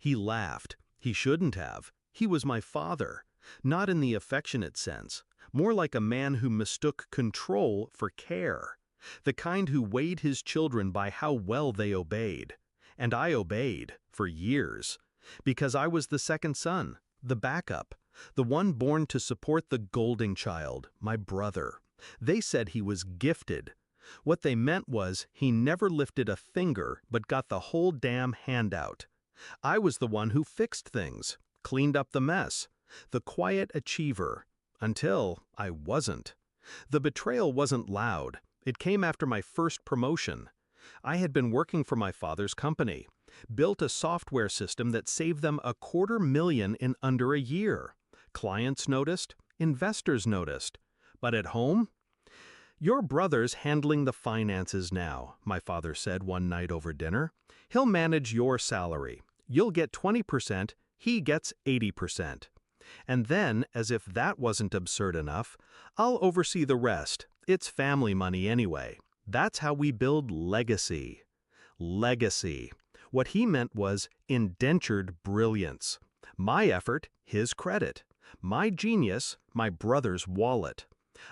He laughed. He shouldn't have. He was my father. Not in the affectionate sense, more like a man who mistook control for care. The kind who weighed his children by how well they obeyed. And I obeyed, for years. Because I was the second son, the backup, the one born to support the golden child, my brother. They said he was gifted. What they meant was he never lifted a finger but got the whole damn handout. I was the one who fixed things, cleaned up the mess, the quiet achiever, until I wasn't. The betrayal wasn't loud. It came after my first promotion. I had been working for my father's company, built a software system that saved them $250,000 in under a year. Clients noticed, investors noticed. But at home? "Your brother's handling the finances now," my father said one night over dinner. "He'll manage your salary. You'll get 20%, he gets 80%. And then, as if that wasn't absurd enough, I'll oversee the rest. It's family money anyway. That's how we build legacy." Legacy. What he meant was indentured brilliance. My effort, his credit. My genius, my brother's wallet.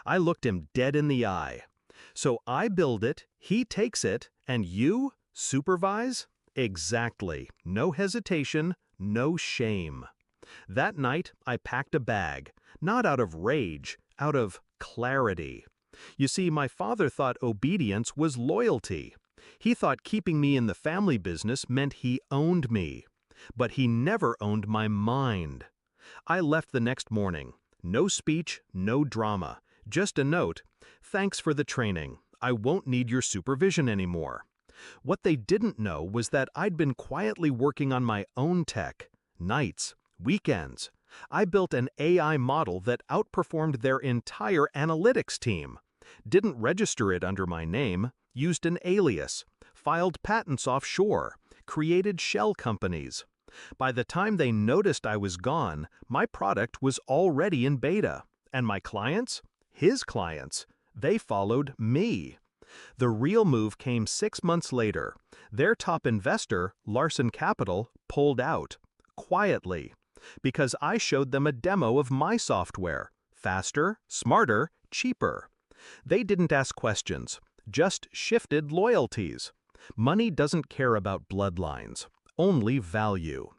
I looked him dead in the eye. "So I build it, he takes it, and you supervise?" Exactly. No hesitation, no shame. That night, I packed a bag, not out of rage, out of clarity. You see, my father thought obedience was loyalty. He thought keeping me in the family business meant he owned me. But he never owned my mind. I left the next morning. No speech, no drama. Just a note: "Thanks for the training. I won't need your supervision anymore." What they didn't know was that I'd been quietly working on my own tech. Nights, weekends. I built an AI model that outperformed their entire analytics team. Didn't register it under my name, used an alias, filed patents offshore, created shell companies. By the time they noticed I was gone, my product was already in beta. And my clients? His clients. They followed me. The real move came 6 months later. Their top investor, Larson Capital, pulled out. Quietly. Because I showed them a demo of my software. Faster, smarter, cheaper. They didn't ask questions, just shifted loyalties. Money doesn't care about bloodlines, only value.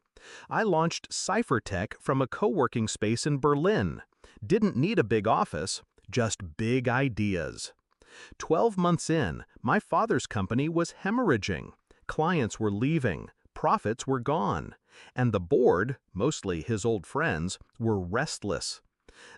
I launched CipherTech from a co-working space in Berlin. Didn't need a big office, just big ideas. 12 months in, my father's company was hemorrhaging. Clients were leaving, profits were gone, and the board, mostly his old friends, were restless.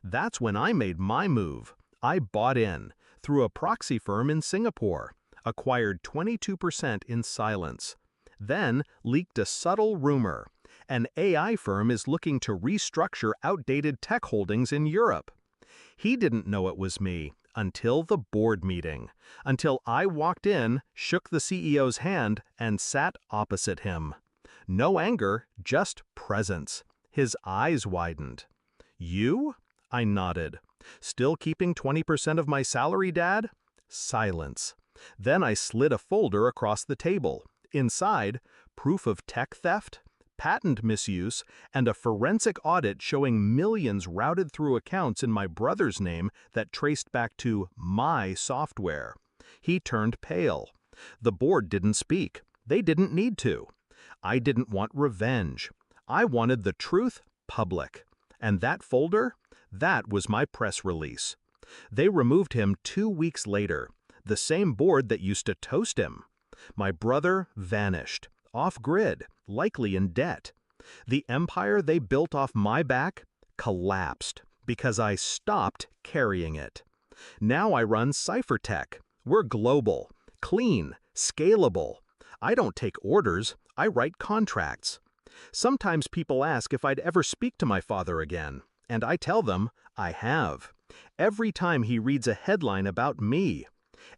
That's when I made my move. I bought in, through a proxy firm in Singapore, acquired 22% in silence. Then leaked a subtle rumor. An AI firm is looking to restructure outdated tech holdings in Europe. He didn't know it was me until the board meeting, until I walked in, shook the CEO's hand, and sat opposite him. No anger, just presence. His eyes widened. "You?" I nodded. "Still keeping 20% of my salary, Dad?" Silence. Then I slid a folder across the table. Inside, proof of tech theft, patent misuse, and a forensic audit showing millions routed through accounts in my brother's name that traced back to my software. He turned pale. The board didn't speak. They didn't need to. I didn't want revenge. I wanted the truth public. And that folder? That was my press release. They removed him 2 weeks later. The same board that used to toast him. My brother vanished. Off-grid, likely in debt. The empire they built off my back collapsed because I stopped carrying it. Now I run CipherTech. We're global, clean, scalable. I don't take orders, I write contracts. Sometimes people ask if I'd ever speak to my father again, and I tell them I have. Every time he reads a headline about me.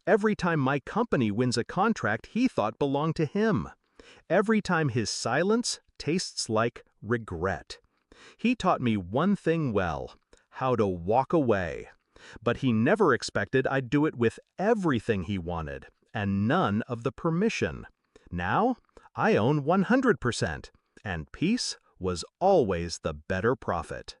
Every time my company wins a contract he thought belonged to him. Every time his silence tastes like regret. He taught me one thing well: how to walk away. But he never expected I'd do it with everything he wanted, and none of the permission. Now, I own 100%. and peace was always the better prophet.